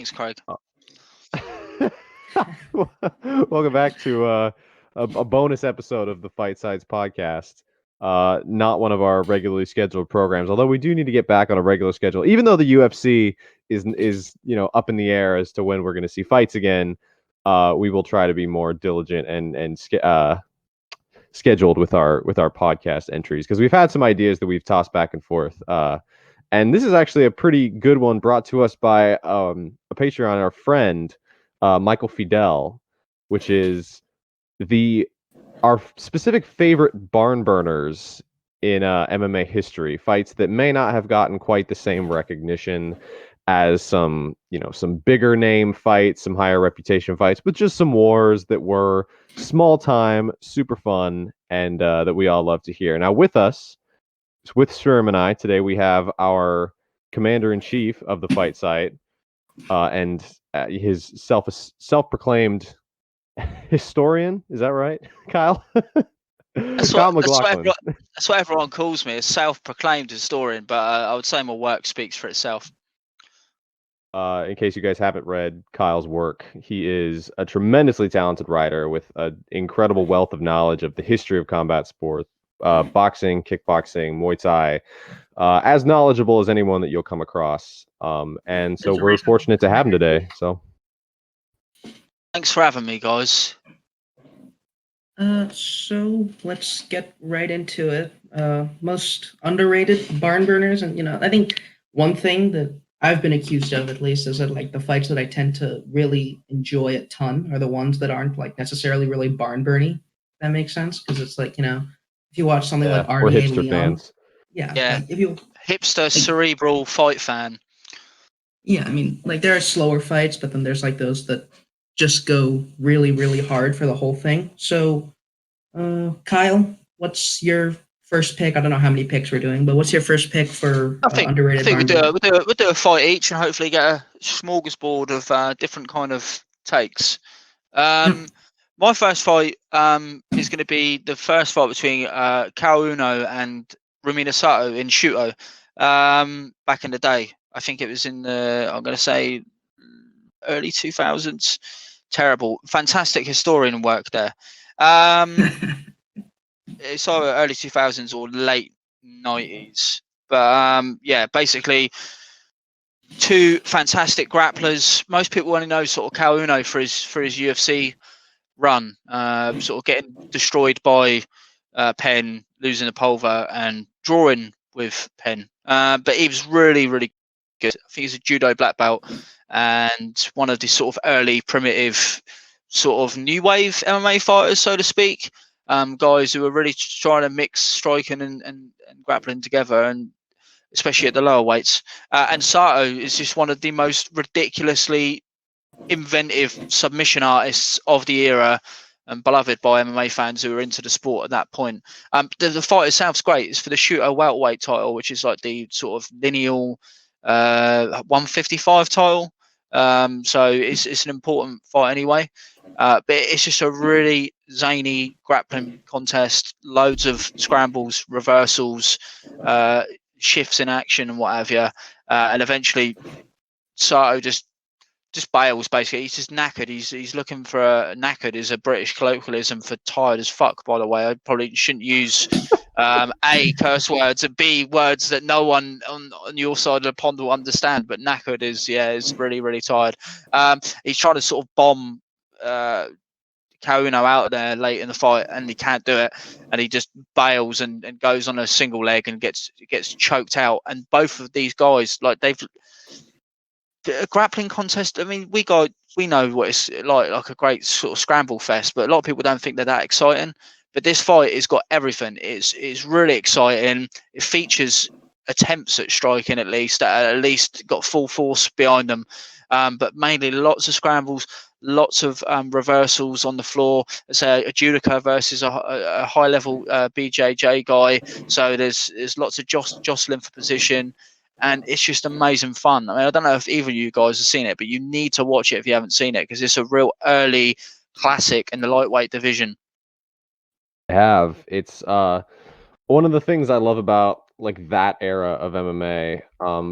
Thanks, Craig. Welcome back to a bonus episode of the Fight Sides podcast. Not one of our regularly scheduled programs, although we do need to get back on a regular schedule. Even though the UFC is up in the air as to when we're going to see fights again, we will try to be more diligent and scheduled with our podcast entries, because we've had some ideas that we've tossed back and forth. And this is actually a pretty good one, brought to us by a Patreon, our friend Michael Fidel, which is our specific favorite Barnburners in MMA history, fights that may not have gotten quite the same recognition as some bigger name fights, some higher reputation fights, but just some wars that were small time, super fun, and that we all love to hear. Now with us, with Sriram and I, today we have our commander-in-chief of the fight site, and his self-proclaimed historian. Is that right, Kyle? Kyle McLachlan. That's what everyone calls me, a self-proclaimed historian, but I would say my work speaks for itself. In case you guys haven't read Kyle's work, he is a tremendously talented writer with an incredible wealth of knowledge of the history of combat sports. Boxing, kickboxing, Muay Thai, as knowledgeable as anyone that you'll come across. And so we're fortunate to have him today. So thanks for having me, guys. So let's get right into it. Most underrated Barnburners, and I think one thing that I've been accused of, at least, is that like the fights that I tend to really enjoy a ton are the ones that aren't like necessarily really barn-burny. That makes sense, because it's like, if you watch something like we're RDA hipster Leon, fans. Yeah. Like if you hipster cerebral fight fan. Yeah, I mean, like there are slower fights, but then there's like those that just go really, really hard for the whole thing. So, Kyle, what's your first pick? I don't know how many picks we're doing, but what's your first pick for underrated? I think we'll do a fight each and hopefully get a smorgasbord of different kind of takes. My first fight is going to be the first fight between Kuno and Sato in Shuto back in the day. I think it was in the, I'm going to say, early 2000s. Terrible. Fantastic historian work there. It's either early 2000s or late 90s. But basically, two fantastic grapplers. Most people only know sort of Kuno for his UFC run, sort of getting destroyed by Penn, losing the Pulver, and drawing with Penn. But he was really, really good. I think he's a judo black belt and one of the sort of early primitive sort of new wave MMA fighters, so to speak. Guys who are really trying to mix striking and grappling together, and especially at the lower weights. And Sato is just one of the most ridiculously inventive submission artists of the era, and beloved by MMA fans who are into the sport at that point. The fight itself's great. It's for the Shooter welterweight title, which is like the sort of lineal 155 title. So it's an important fight anyway. But it's just a really zany grappling contest. Loads of scrambles, reversals, shifts in action, and what have you. And eventually, Sato just bails. Basically, he's just knackered. He's looking for knackered is a British colloquialism for tired as fuck. By the way, I probably shouldn't use A, curse words, and B, words that no one on your side of the pond will understand. But knackered is really, really tired. He's trying to sort of bomb Kuno out there late in the fight, and he can't do it, and he just bails and goes on a single leg and gets choked out. And both of these guys, like, they've a grappling contest. I mean, we know what it's like a great sort of scramble fest, but a lot of people don't think they're that exciting. But this fight has got everything. It's really exciting. It features attempts at striking, at least got full force behind them, but mainly lots of scrambles, lots of reversals on the floor. It's a judoka versus a high level BJJ guy, so there's lots of jostling for position. And it's just amazing fun. I mean, I don't know if either of you guys have seen it, but you need to watch it if you haven't seen it, because it's a real early classic in the lightweight division. I have. It's one of the things I love about like that era of MMA,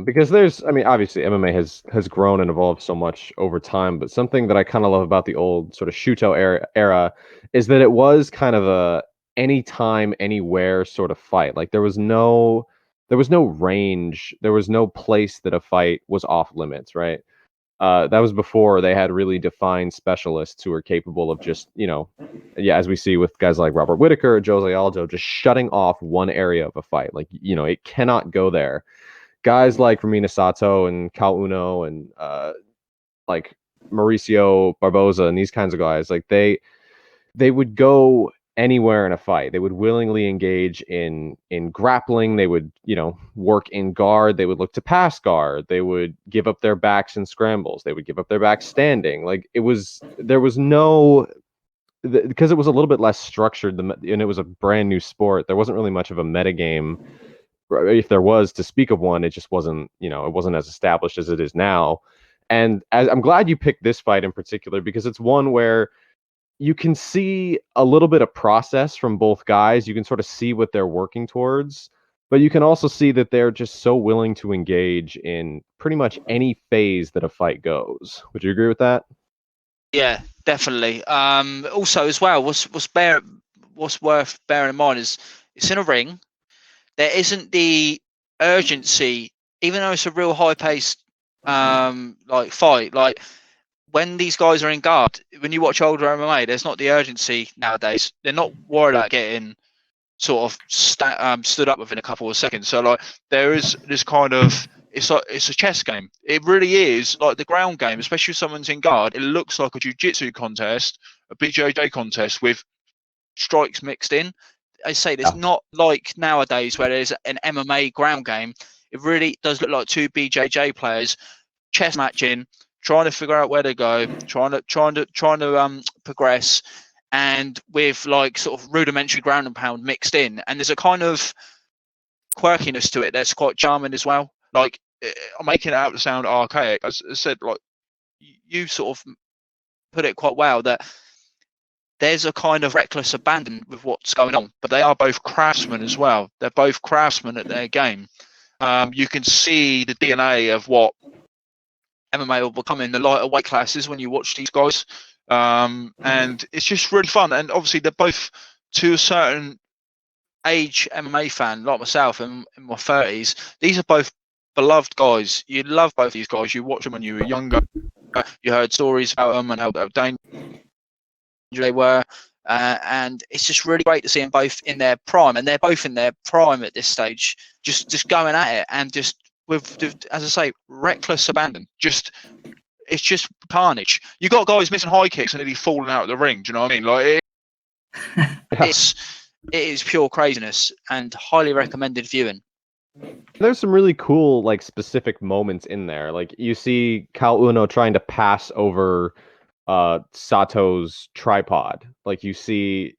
because I mean, obviously MMA has grown and evolved so much over time, but something that I kind of love about the old sort of Shuto era is that it was kind of a anytime, anywhere sort of fight. Like there was no range, there was no place that a fight was off limits, right? That was before they had really defined specialists who were capable of just, yeah, as we see with guys like Robert Whitaker or Jose Aldo, just shutting off one area of a fight. Like, it cannot go there. Guys like Ramina Sato and Kyle Uno and like Mauricio Barboza and these kinds of guys, like they would go anywhere in a fight. They would willingly engage in grappling. They would, work in guard. They would look to pass guard. They would give up their backs in scrambles. They would give up their backs standing. Like there was no, because it was a little bit less structured and it was a brand new sport. There wasn't really much of a metagame. If there was to speak of one, it just wasn't, it wasn't as established as it is now. And I'm glad you picked this fight in particular because it's one where you can see a little bit of process from both guys. You can sort of see what they're working towards, but you can also see that they're just so willing to engage in pretty much any phase that a fight goes. Would you agree with that? Yeah, definitely. Also, as well, what's worth bearing in mind is it's in a ring. There isn't the urgency, even though it's a real high-paced like fight. Like when these guys are in guard, when you watch older MMA, there's not the urgency nowadays. They're not worried about getting sort of stood up within a couple of seconds. So like there is this kind of it's a chess game. It really is like the ground game, especially if someone's in guard. It looks like a jiu-jitsu contest, a BJJ contest with strikes mixed in. I say it's not like nowadays where there's an MMA ground game. It really does look like two BJJ players chess matching, trying to figure out where to go, trying to progress, and with like sort of rudimentary ground and pound mixed in. And there's a kind of quirkiness to it that's quite charming as well. Like I'm making it out to sound archaic. As I said, like you sort of put it quite well that there's a kind of reckless abandon with what's going on, but they are both craftsmen as well. They're both craftsmen at their game. You can see the DNA of what MMA will become in the lighter weight classes when you watch these guys. And it's just really fun. And obviously they're both to a certain age MMA fan, like myself in my 30s. These are both beloved guys. You love both these guys. You watch them when you were younger. You heard stories about them and how dangerous they were. And it's just really great to see them both in their prime. And they're both in their prime at this stage, just going at it and just with, as I say, reckless abandon. It's just carnage. You got guys missing high kicks and nearly falling out of the ring. Do you know what I mean? Like it is pure craziness and highly recommended viewing. There's some really cool, like, specific moments in there. Like you see Kyle Uno trying to pass over Sato's tripod. Like you see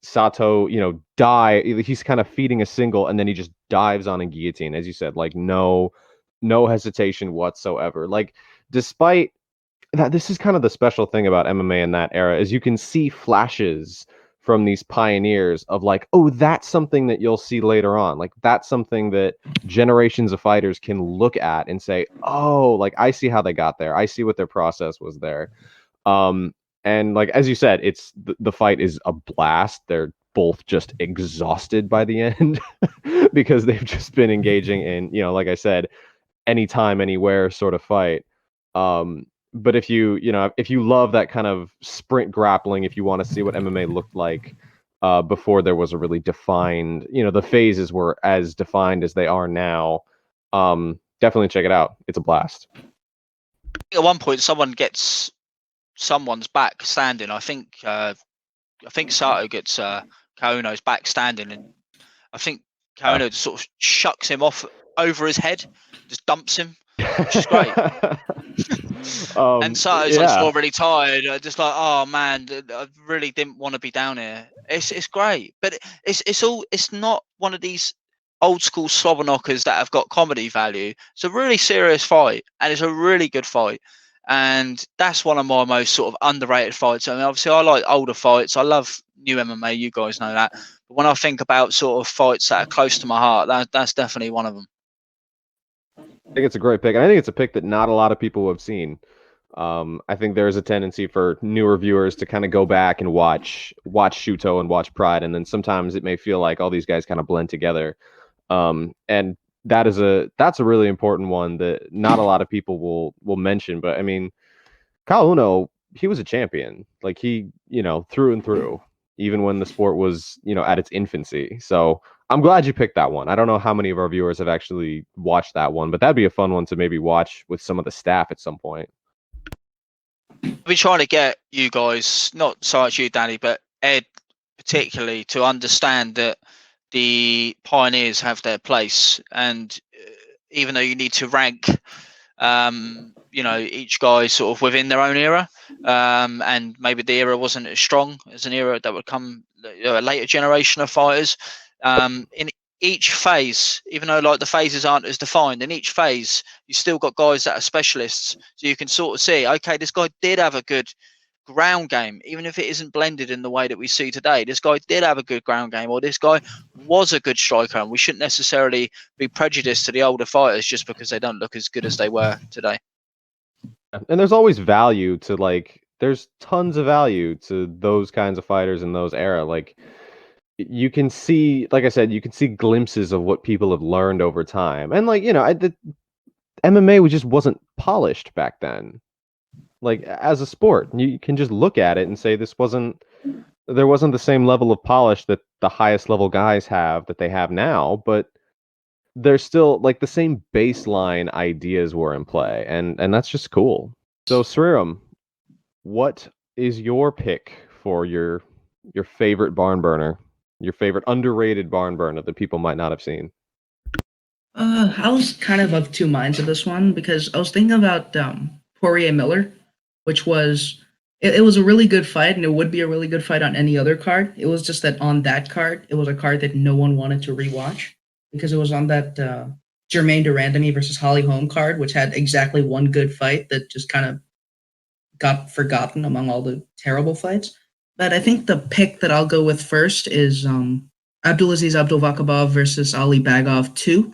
Sato, die. He's kind of feeding a single and then he just dives on a guillotine, as you said, like no hesitation whatsoever. Like despite that, this is kind of the special thing about MMA in that era is you can see flashes from these pioneers of like, oh, that's something that you'll see later on. Like that's something that generations of fighters can look at and say, oh, like I see how they got there. I see what their process was there. And like, as you said, it's the fight is a blast. They're both just exhausted by the end because they've just been engaging in, like I said, anytime, anywhere sort of fight. But if you love that kind of sprint grappling, if you want to see what MMA looked like before there was a really defined, the phases were as defined as they are now, definitely check it out. It's a blast. At one point, someone gets someone's back standing. I think Sato gets Kauno's back standing, and I think Kauno just sort of shucks him off over his head, just dumps him, which is great. And Sato's like already tired, just like, oh man, I really didn't want to be down here. It's great, but it's not one of these old school slobber knockers that have got comedy value. It's a really serious fight, and it's a really good fight, and that's one of my most sort of underrated fights. I mean, obviously I like older fights. I love new MMA. You guys know that. But when I think about sort of fights that are close to my heart, that's definitely one of them. I think it's a great pick. And I think it's a pick that not a lot of people have seen. I think there's a tendency for newer viewers to kind of go back and watch Shuto and watch Pride, and then sometimes it may feel like all these guys kind of blend together. And that's a really important one that not a lot of people will mention. But I mean, Kyle Uno, he was a champion, like he, through and through, even when the sport was, at its infancy. So I'm glad you picked that one. I don't know how many of our viewers have actually watched that one, but that'd be a fun one to maybe watch with some of the staff at some point. I've been trying to get you guys, not so much you, Danny, but Ed particularly, to understand that the pioneers have their place, and even though you need to rank, each guy sort of within their own era, and maybe the era wasn't as strong as an era that would come a later generation of fighters. In each phase, even though like the phases aren't as defined, in each phase you still got guys that are specialists, so you can sort of see, okay, this guy did have a good ground game, even if it isn't blended in the way that we see today. This guy did have a good ground game, or this guy was a good striker, and we shouldn't necessarily be prejudiced to the older fighters just because they don't look as good as they were today. And there's always value to there's tons of value to those kinds of fighters in those era. Like, you can see, like I said, you can see glimpses of what people have learned over time. And the MMA just wasn't polished back then. Like, as a sport, you can just look at it and say there wasn't the same level of polish that the highest level guys have that they have now, but there's still like the same baseline ideas were in play, and that's just cool. So Sriram, what is your pick for your favorite barn burner? Your favorite underrated barn burner that people might not have seen? I was kind of two minds of this one because I was thinking about Poirier Miller, which was it was a really good fight, and it would be a really good fight on any other card. It was just that on that card, it was a card that no one wanted to rewatch because it was on that Jermaine Durandamy versus Holly Holm card, which had exactly one good fight that just kind of got forgotten among all the terrible fights. But I think the pick that I'll go with first is Abdulaziz Abdulacab versus Ali Bagov 2.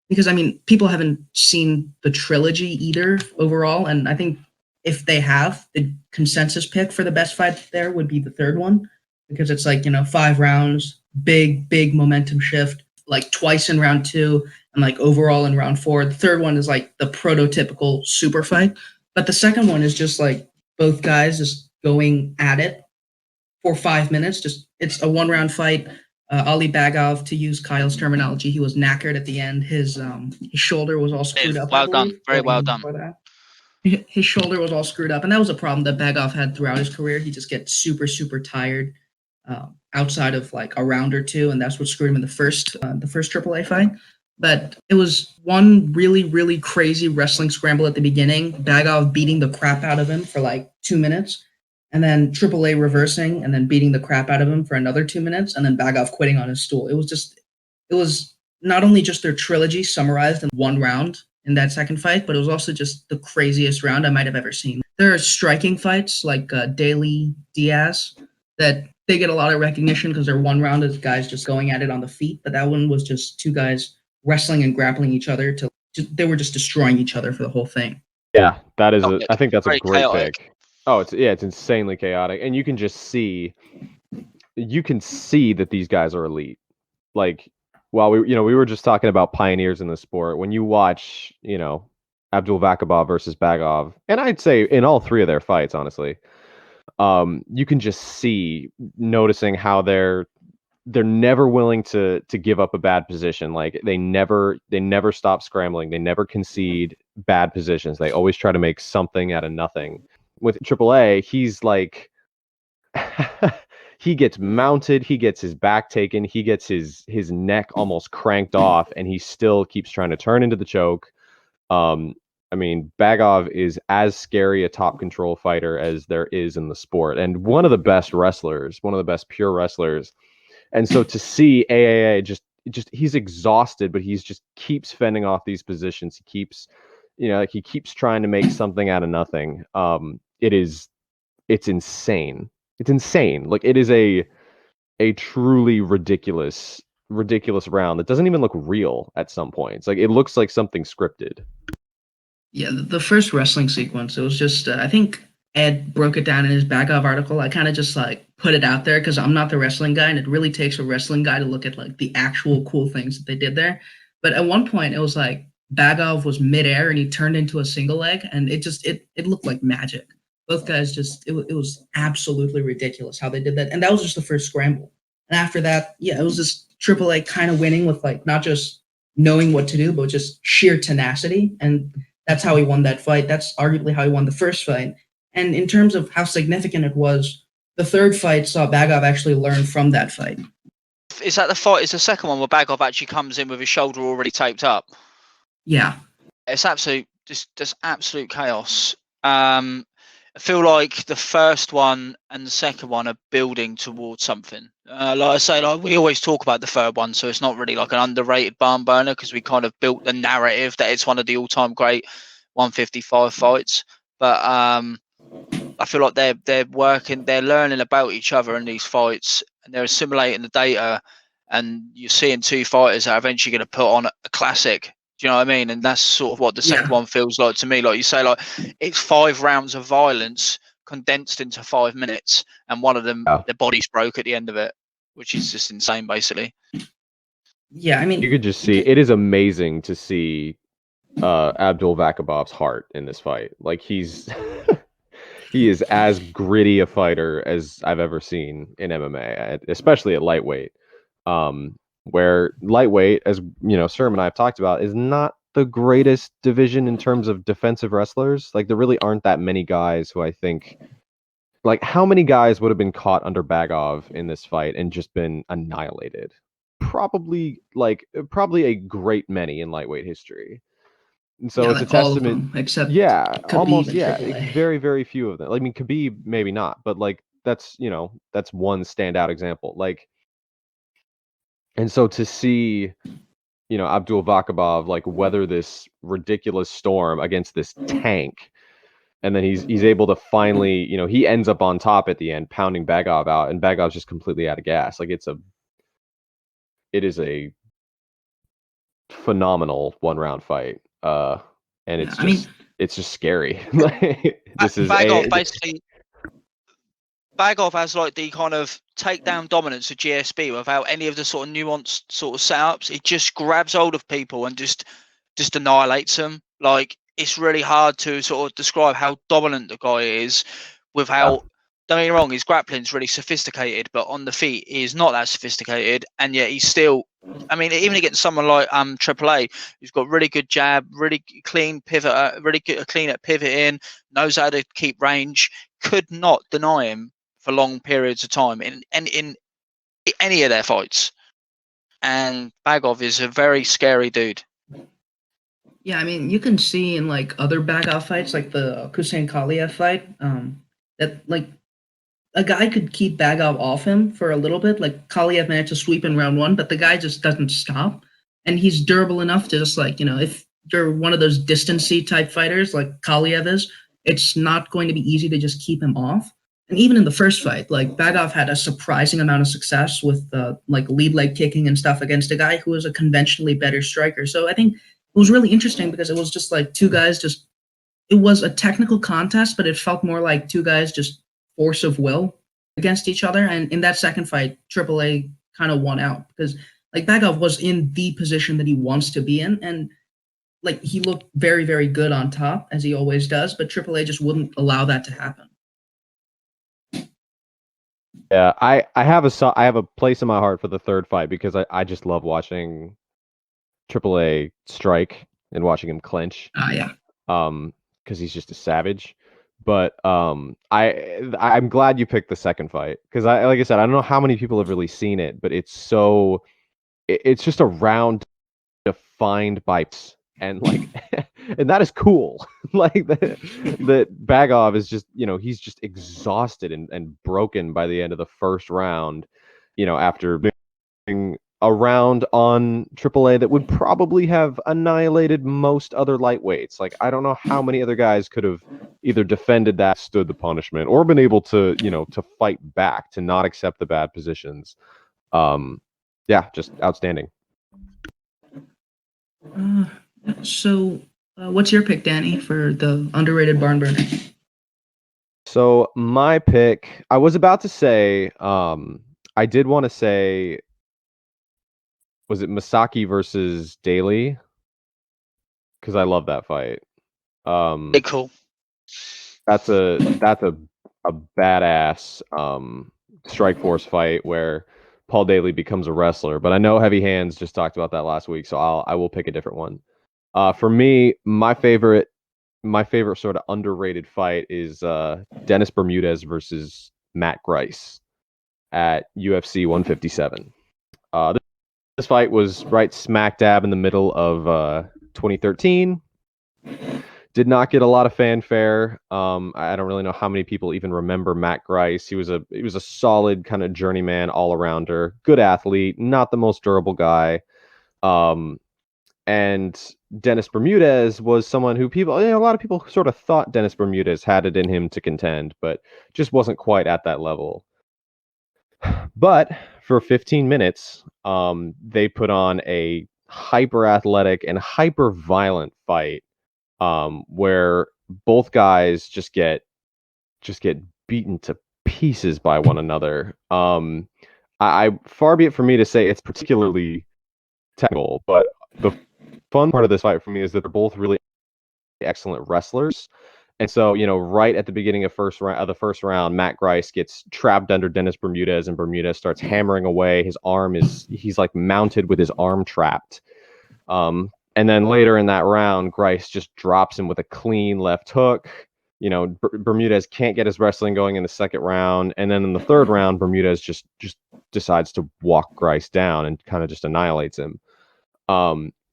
Because, I mean, people haven't seen the trilogy either overall. And I think if they have, the consensus pick for the best fight there would be the third one. Because it's 5 rounds, big momentum shift, twice in round 2, and overall in round 4. The third one is the prototypical super fight. But the second one is just both guys just going at it for 5 minutes. It's a 1-round fight. Ali Bagov, to use Kyle's terminology, he was knackered at the end. His shoulder was all screwed up. Well done, very well done. His shoulder was all screwed up, and that was a problem that Bagov had throughout his career. He just gets super tired outside of a round or two, and that's what screwed him in the first AAA fight. But it was one really crazy wrestling scramble at the beginning. Bagov beating the crap out of him for 2 minutes, and then AAA reversing and then beating the crap out of him for another 2 minutes, and then Bagov quitting on his stool. It was not only just their trilogy summarized in 1 round in that second fight, but it was also just the craziest round I might have ever seen. There are striking fights like Daly Diaz that they get a lot of recognition because they're 1 round of guys just going at it on the feet, but that one was just 2 guys wrestling and grappling each other they were just destroying each other for the whole thing. Yeah, that is I think that's a great chaotic pick. Oh, it's insanely chaotic, and you can see that these guys are elite. While we were just talking about pioneers in the sport, when you watch, Abdulacab versus Bagov, and I'd say in all 3 of their fights, honestly, you can just see, noticing how they're never willing to give up a bad position. They never stop scrambling. They never concede bad positions. They always try to make something out of nothing. With AAA, he's he gets mounted, he gets his back taken, he gets his neck almost cranked off, and he still keeps trying to turn into the choke. I mean, Bagov is as scary a top control fighter as there is in the sport, and one of the best wrestlers, one of the best pure wrestlers. And so to see AAA just he's exhausted, but he's just keeps fending off these positions. He keeps, he keeps trying to make something out of nothing. It's insane. It's insane. It is a truly ridiculous round that doesn't even look real at some points. Like it looks like something scripted. Yeah, the first wrestling sequence, it was just, I think Ed broke it down in his Bagov article. I kind of just like put it out there because I'm not the wrestling guy, and it really takes a wrestling guy to look at like the actual cool things that they did there. But at one point, it was like Bagov was midair and he turned into a single leg, and it looked like magic. Both guys it was absolutely ridiculous how they did that, and that was just the first scramble. And after that, yeah, it was just Triple A kind of winning with like not just knowing what to do, but just sheer tenacity. And that's how he won that fight. That's arguably how he won the first fight. And in terms of how significant it was, the third fight saw Bagov actually learn from that fight. Is that the fight? Is the second one where Bagov actually comes in with his shoulder already taped up? Yeah. It's just absolute chaos. I feel like the first one and the second one are building towards something. Like I say, like we always talk about the third one, so it's not really like an underrated barn burner because we kind of built the narrative that it's one of the all-time great 155 fights. But I feel like they're working, they're learning about each other in these fights, and they're assimilating the data, and you're seeing two fighters that are eventually going to put on a classic. Do you know what I mean? And that's sort of what the second one feels like to me. Like you say, like it's 5 rounds of violence condensed into 5 minutes, and one of them, their bodies broke at the end of it, which is just insane, basically. Yeah, I mean, you could just see it is amazing to see Abdulacab's heart in this fight. Like he's he is as gritty a fighter as I've ever seen in MMA, especially at lightweight. Where lightweight, as you know, Sriram and I have talked about, is not the greatest division in terms of defensive wrestlers. Like there really aren't that many guys who I think, like how many guys would have been caught under Bagov in this fight and just been annihilated? Probably a great many in lightweight history. And so it's like a testament. all of them, except Khabib almost, Triple A. very, very few of them. I mean, Khabib maybe not, but like that's one standout example. Like, and so to see, Abdulacab like weather this ridiculous storm against this tank, and then he's able to finally, he ends up on top at the end, pounding Bagov out, and Bagov's just completely out of gas. Like it is a phenomenal 1-round fight. And it's just scary. Bagov has like the kind of takedown dominance of GSP without any of the sort of nuanced sort of setups. It just grabs hold of people and just annihilates them. Like it's really hard to sort of describe how dominant the guy is without. Don't get me wrong, his grappling's really sophisticated, but on the feet he is not that sophisticated, and yet he's still. I mean, even against someone like Triple A, who's got really good jab, really clean pivot, really good, clean at pivoting, knows how to keep range, could not deny him for long periods of time in any of their fights. And Bagov is a very scary dude. Yeah, I mean, you can see in like other Bagov fights, like the Hussein Kaliev fight, that like a guy could keep Bagov off him for a little bit. Like Kaliev managed to sweep in round 1, but the guy just doesn't stop, and he's durable enough to just like if you're one of those distancy type fighters like Kaliev is, it's not going to be easy to just keep him off. And even in the first fight, like Bagov had a surprising amount of success with like lead leg kicking and stuff against a guy who was a conventionally better striker. So I think it was really interesting because it was just like two guys it was a technical contest, but it felt more like two guys just force of will against each other. And in that second fight, Triple A kind of won out because like Bagov was in the position that he wants to be in. And like he looked very, very good on top, as he always does, but Triple A just wouldn't allow that to happen. Yeah, I have a place in my heart for the third fight because I just love watching Triple A strike and watching him clinch. Yeah. Because he's just a savage. But I'm glad you picked the second fight because like I said, I don't know how many people have really seen it, but it's just a round defined by and like and that is cool. Like that Bagov is just he's just exhausted and broken by the end of the first round. After being a round on AAA that would probably have annihilated most other lightweights. Like I don't know how many other guys could have either defended that, stood the punishment, or been able to, to fight back, to not accept the bad positions. Yeah, just outstanding. So, what's your pick, Danny, for the underrated barn burner? So my pick, I was about to say, I did want to say, was it Masaki versus Daly? Because I love that fight. Cool. That's a badass Strike Force fight where Paul Daly becomes a wrestler. But I know Heavy Hands just talked about that last week, so I will pick a different one. For me, my favorite sort of underrated fight is Dennis Bermudez versus Matt Grice at UFC 157. This fight was right smack dab in the middle of 2013. Did not get a lot of fanfare. I don't really know how many people even remember Matt Grice. He was a solid kind of journeyman all arounder, good athlete, not the most durable guy. And Dennis Bermudez was someone who a lot of people sort of thought Dennis Bermudez had it in him to contend, but just wasn't quite at that level. But for 15 minutes, they put on a hyper athletic and hyper violent fight, where both guys just get beaten to pieces by one another. I far be it for me to say it's particularly technical, but the fun part of this fight for me is that they're both really excellent wrestlers. And so, right at the beginning of the first round, Matt Grice gets trapped under Dennis Bermudez, and Bermudez starts hammering away. He's like mounted with his arm trapped. And then later in that round, Grice just drops him with a clean left hook. Bermudez can't get his wrestling going in the second round. And then in the third round, Bermudez just decides to walk Grice down and kind of just annihilates him.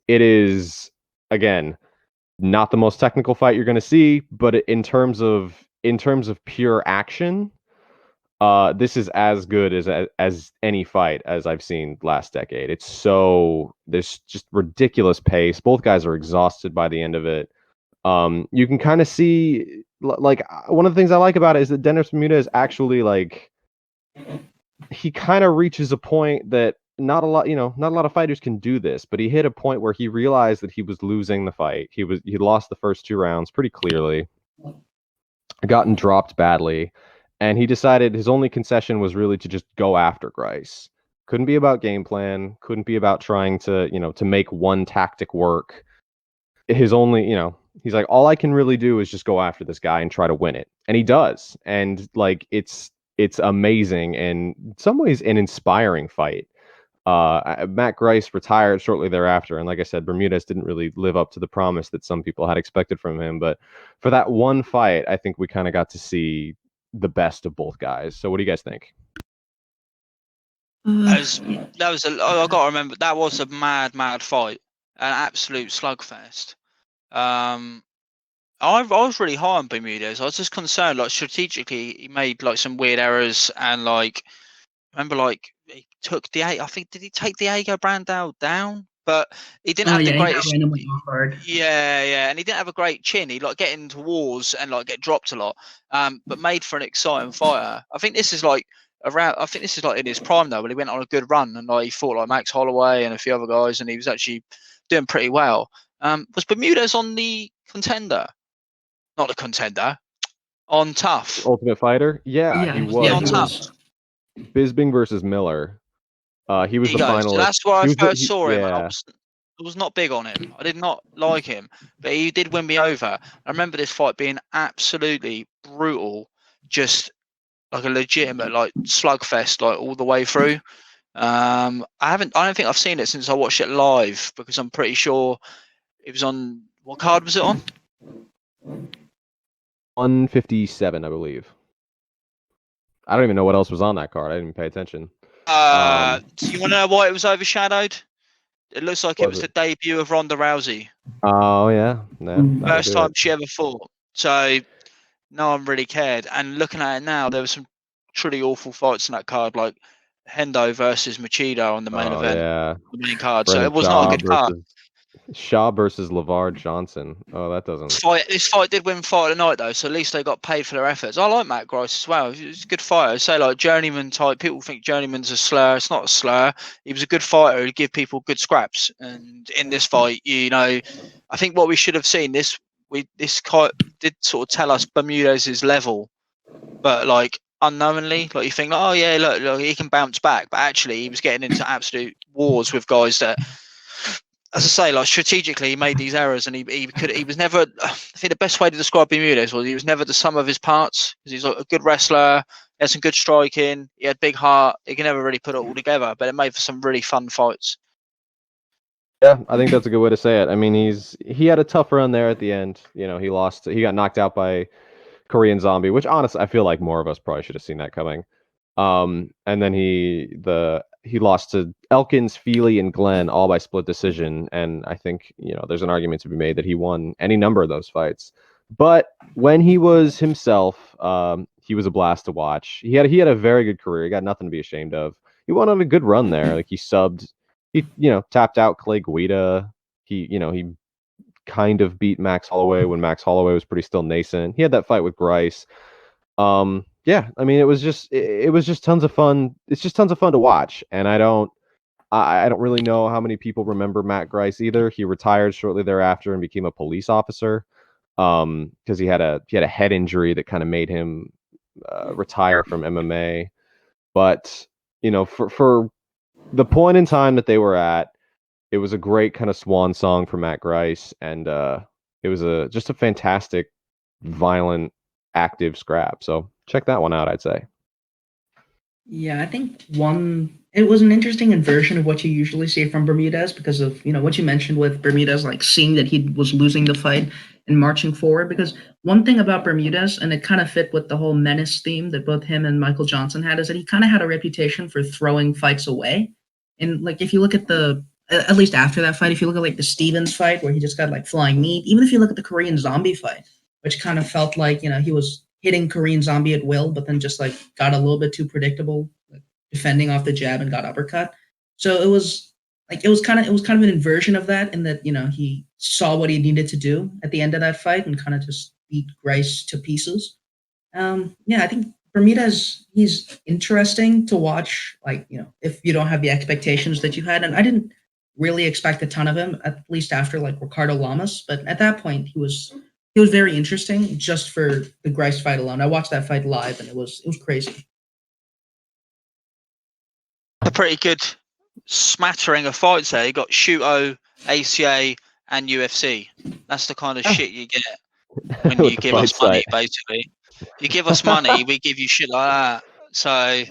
It is, again, not the most technical fight you're going to see, but in terms of pure action, this is as good as any fight as I've seen last decade. There's just ridiculous pace. Both guys are exhausted by the end of it. You can kind of see, like, one of the things I like about it is that Dennis Bermudez actually, he kind of reaches a point that not a lot of fighters can do this, but he hit a point where he realized that he was losing the fight. He lost the first 2 rounds pretty clearly, gotten dropped badly, and he decided his only concession was really to just go after Grice. Couldn't be about game plan, couldn't be about trying to, to make one tactic work. He's like, all I can really do is just go after this guy and try to win it. And he does. And it's amazing, and in some ways an inspiring fight. Matt Grice retired shortly thereafter, and like I said, Bermudez didn't really live up to the promise that some people had expected from him. But for that one fight, I think we kind of got to see the best of both guys. So what do you guys think? I got to remember, that was a mad fight, an absolute slugfest. I was really high on Bermudez. I was just concerned, strategically, he made some weird errors, and remember, he took I think, did he take Diego Brandao down? But he didn't have the greatest. Yeah, and he didn't have a great chin. He get into wars and get dropped a lot. But made for an exciting fighter. I think this is in his prime though, when he went on a good run and he fought Max Holloway and a few other guys, and he was actually doing pretty well. Was Bermudez on the contender? Not the contender. On Tough. Ultimate Fighter? Yeah, he was. Yeah, on Tough. Bisping versus Miller. He was the finalist. So that's where I first saw him. Yeah. I was not big on him. I did not like him, but he did win me over. I remember this fight being absolutely brutal, just a legitimate slugfest all the way through. I don't think I've seen it since I watched it live, because I'm pretty sure it was on, what card was it on? 157, I believe. I don't even know what else was on that card. I didn't even pay attention. Do you want to know why it was overshadowed? It looks like it was the debut of Ronda Rousey. Oh, yeah. First time she ever fought. So no one really cared. And looking at it now, there were some truly awful fights in that card, like Hendo versus Machida on the main event. Yeah. The main card. So it was not a good card. Shaw versus LeVar Johnson. Oh, that doesn't. This fight did win fight of the night though, so at least they got paid for their efforts. I like Matt Grice as well. He's a good fighter. Say like journeyman type. People think journeyman's a slur. It's not a slur. He was a good fighter. He'd give people good scraps. And in this fight, I think what we should have seen this did sort of tell us Bermudez's level, but like unknowingly, like you think, like, oh yeah, look, he can bounce back, but actually he was getting into absolute wars with guys that, as I say, like strategically he made these errors, and he was never. I think the best way to describe Bermudez was he was never the sum of his parts, because he's like a good wrestler, he had some good striking, he had big heart, he can never really put it all together, but it made for some really fun fights. Yeah, I think that's a good way to say it. I mean, he had a tough run there at the end. He lost. He got knocked out by Korean Zombie, which honestly I feel like more of us probably should have seen that coming. And then he lost to Elkins, Feely, and Glenn all by split decision. And I think there's an argument to be made that he won any number of those fights. But when he was himself, he was a blast to watch. He had a very good career. He got nothing to be ashamed of. He went on a good run there. Like he subbed. He tapped out Clay Guida. He kind of beat Max Holloway when Max Holloway was pretty still nascent. He had that fight with Grice. Yeah, I mean, it was just tons of fun. It's just tons of fun to watch, and I don't really know how many people remember Matt Grice either. He retired shortly thereafter and became a police officer, because he had a head injury that kind of made him retire from MMA. But for the point in time that they were at, it was a great kind of swan song for Matt Grice, and it was just a fantastic, violent, active scrap. So check that one out, I'd say. Yeah, I think it was an interesting inversion of what you usually see from Bermudez, because of what you mentioned with Bermudez, like seeing that he was losing the fight and marching forward. Because one thing about Bermudez, and it kind of fit with the whole menace theme that both him and Michael Johnson had, is that he kind of had a reputation for throwing fights away. And like if you look at at least after that fight, if you look at like the Stevens fight where he just got like flying meat, even if you look at the Korean Zombie fight, which kind of felt like he was hitting Korean Zombie at will, but then just like got a little bit too predictable, like, defending off the jab and got uppercut. So it was kind of an inversion of that, in that he saw what he needed to do at the end of that fight and kind of just beat Grice to pieces. Yeah, I think Bermudez, he's interesting to watch. Like if you don't have the expectations that you had, and I didn't really expect a ton of him, at least after like Ricardo Lamas, but at that point he was very interesting just for the Grice fight alone. I watched that fight live, and it was crazy. A pretty good smattering of fights there. You got Shuto, ACA, and UFC. That's the kind of shit you get when you give us money, basically. You give us money, we give you shit like that. So,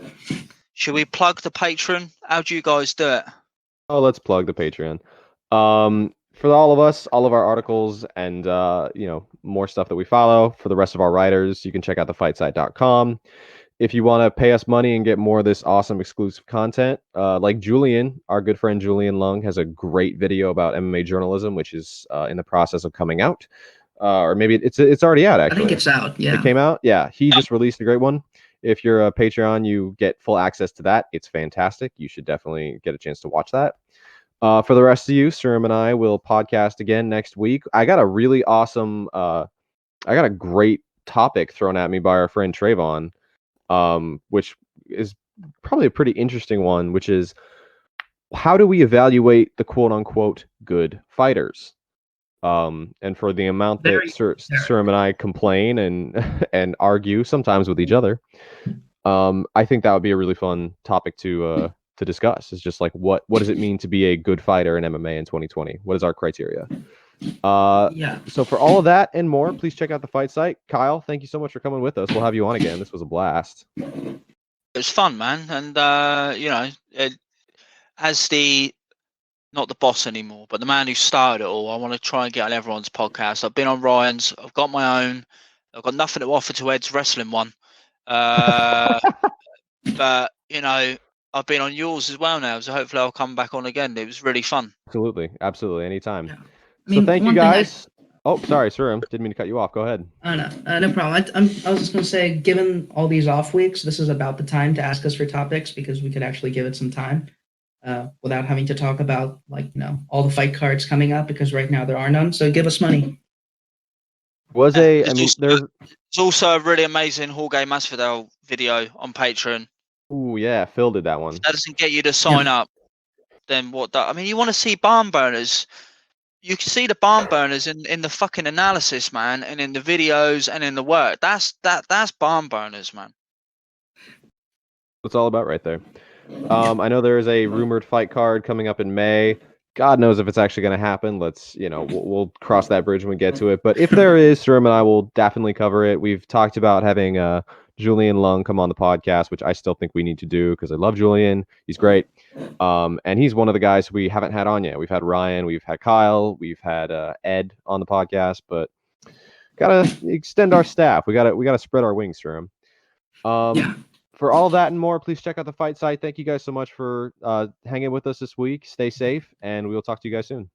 should we plug the Patron? How do you guys do it? Oh, let's plug the Patreon. For all of us, all of our articles, and more stuff that we follow. For the rest of our writers, you can check out thefightsite.com. If you want to pay us money and get more of this awesome exclusive content, like Julian, our good friend Julian Lung, has a great video about MMA journalism, which is in the process of coming out. Or maybe it's already out, actually. I think it's out, yeah. It came out? Yeah, he just released a great one. If you're a Patreon, you get full access to that. It's fantastic. You should definitely get a chance to watch that. For the rest of you, Sriram and I will podcast again next week. I got a really awesome, I got a great topic thrown at me by our friend Trayvon, which is probably a pretty interesting one, which is, how do we evaluate the quote-unquote good fighters? And for the amount that Sriram and I complain and argue, sometimes with each other, I think that would be a really fun topic to discuss. It's just like, what does it mean to be a good fighter in MMA in 2020? What is our criteria? Yeah. So for all of that and more, please check out the Fight Site. Kyle, thank you so much for coming with us. We'll have you on again. This was a blast. It was fun, man. And as not the boss anymore, but the man who started it all, I want to try and get on everyone's podcast. I've been on Ryan's. I've got my own. I've got nothing to offer to Ed's wrestling one. But I've been on yours as well now, so hopefully I'll come back on again. It was really fun. Absolutely, anytime. Yeah. So thank you guys. Oh, sorry, Sriram. Didn't mean to cut you off. Go ahead. Oh, no, no problem. I was just going to say, given all these off weeks, this is about the time to ask us for topics, because we could actually give it some time. without having to talk about all the fight cards coming up, because right now there are none. So give us money. There's It's also a really amazing Jorge Masvidal video on Patreon. ooh yeah, Phil did that one. If that doesn't get you to sign up, then what? You want to see Barnburners? You can see the Barnburners in the fucking analysis, man, and in the videos and in the work. That's Barnburners, man. It's all about right there. I know there is a rumored fight card coming up in May. God knows if it's actually going to happen. Let's, we'll cross that bridge when we get to it. But if there is, Sriram and I will definitely cover it. We've talked about having Julian Lung come on the podcast, which I still think we need to do because I love Julian. He's great. And he's one of the guys we haven't had on yet. We've had Ryan, we've had Kyle, we've had Ed on the podcast, but gotta extend our staff. We gotta spread our wings, Sriram. For all that and more, please check out the fight site. Thank you guys so much for hanging with us this week. Stay safe, and we will talk to you guys soon.